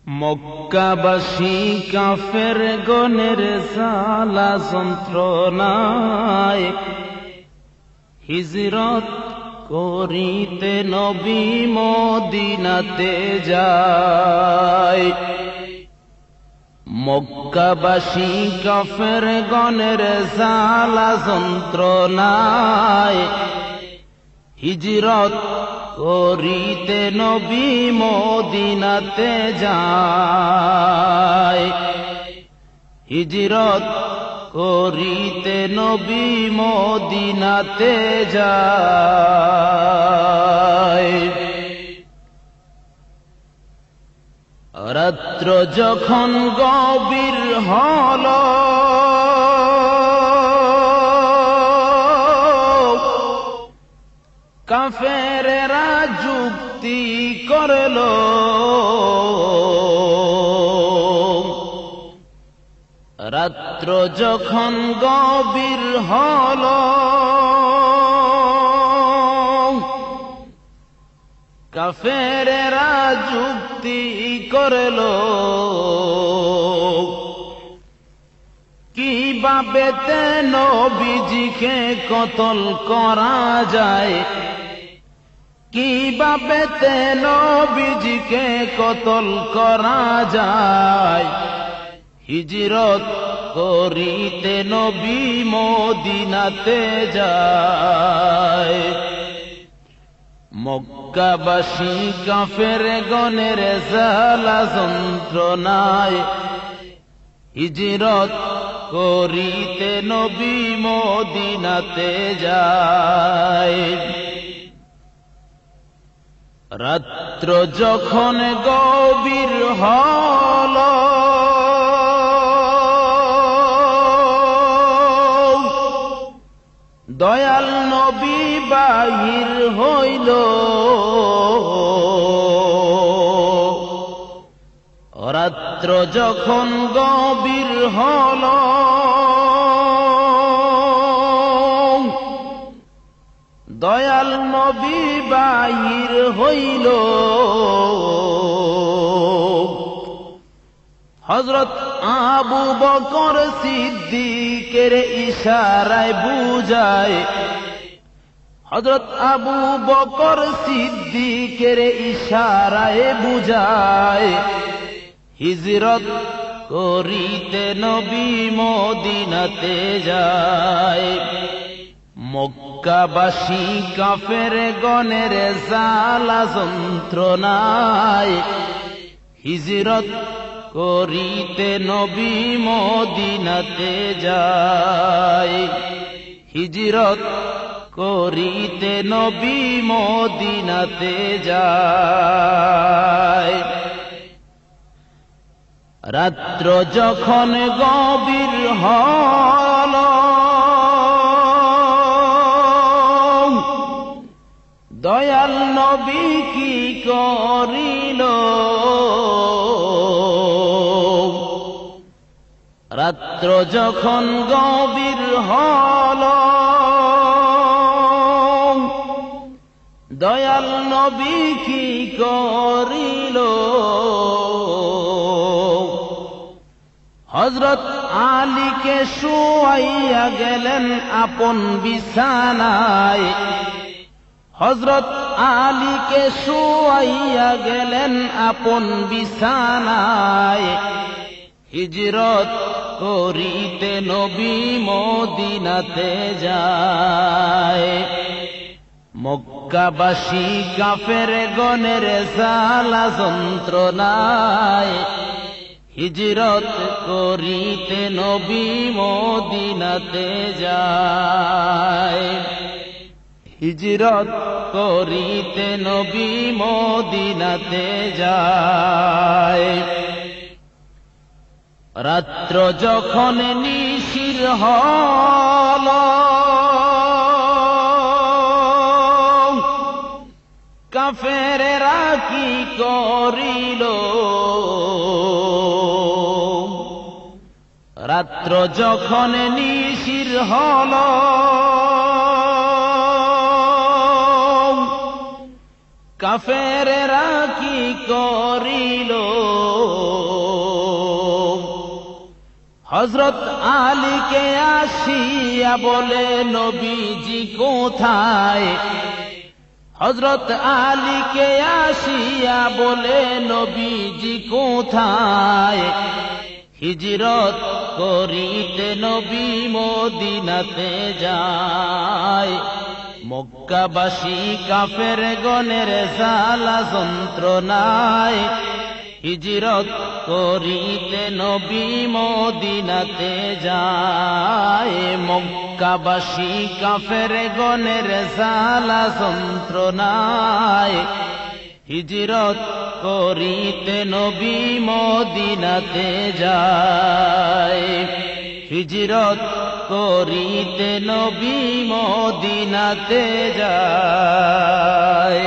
মক্কাবাসী কাফের গণের জ্বালা যন্ত্রণায় হিজরত করিতে নবী মদিনাতে যায়। মক্কাবাসী কাফের গণের জ্বালা যন্ত্রণায় হিজরত করিতে নবী মদিনাতে যায়। হিজরত করিতে নবী মদিনাতে যায়। রাত্র যখন গভীর হল কাফেরেরা যুক্তি করল, রাত্র যখন গভীর হল কাফেরেরা যুক্তি করল, কিভাবে নবীজিকে কতল করা যায়, কিভাবে নবীজিকে কতল করা যায়। হিজরত করিতে নবী মদিনাতে যায়। মক্কাবাসী কাফের গণের জ্বালা যন্ত্রণায় হিজরত করিতে নবী মদিনাতে যায়। রাত্র যখন গভীর হল দয়াল নবী বাহির হইল, রাত্র যখন গভীর হল দয়াল নবী বাহির হইল। হযরত আবু বকর সিদ্দিকের ইশারায় বুঝায়, হযরত আবু বকর সিদ্দিকের ইশারায় বুঝায়। হিজরত করিতে নবী মদিনাতে যায়। মক্কাবাসী কাফের গণের জ্বালা যন্ত্রণায় হিজরত করিতে নবী মদিনাতে যায়। হিজরত করিতে নবী মদিনাতে যায়। রাত্র যখন গভীর হল দয়াল নবী কি করিল, রাত্র যখন গভীর হল দয়াল নবী কি করিল। হযরত আলীকে শুয়াইয়া গেলেন আপন বিছানায়, হযরত আলীকে শুয়াইয়া গেলেন আপন বিছানায়। হিজরত করিতে নবী মদিনাতে যায়। মক্কাবাসী কাফের গণের জ্বালা যন্ত্রণায় হিজরত করিতে নবী মদিনাতে যায়। হিজরত করিতে নবী মদিনাতে যায়। রাত্র যখন নিশির হল কাফেরেরা কি করিল, রাত্র যখন নিশির হল কাফেরেরা কি করিল হযরত আলীকে আসিয়া বলে নবীজি কোথায়, হযরত আলীকে আসিয়া বলে নবীজি কোথায়, হিজরত করিতে নবী মদিনাতে যায়। মক্কাবাসী কাফের গণের জ্বালা যন্ত্রণায়, হিজরত করিতে নবী মদিনাতে যায়। মক্কাবাসী কাফের গণের জ্বালা যন্ত্রণায়, হিজরত করিতে নবী মদিনাতে যায়। হিজরত করিতে নবী মদিনাতে যায়।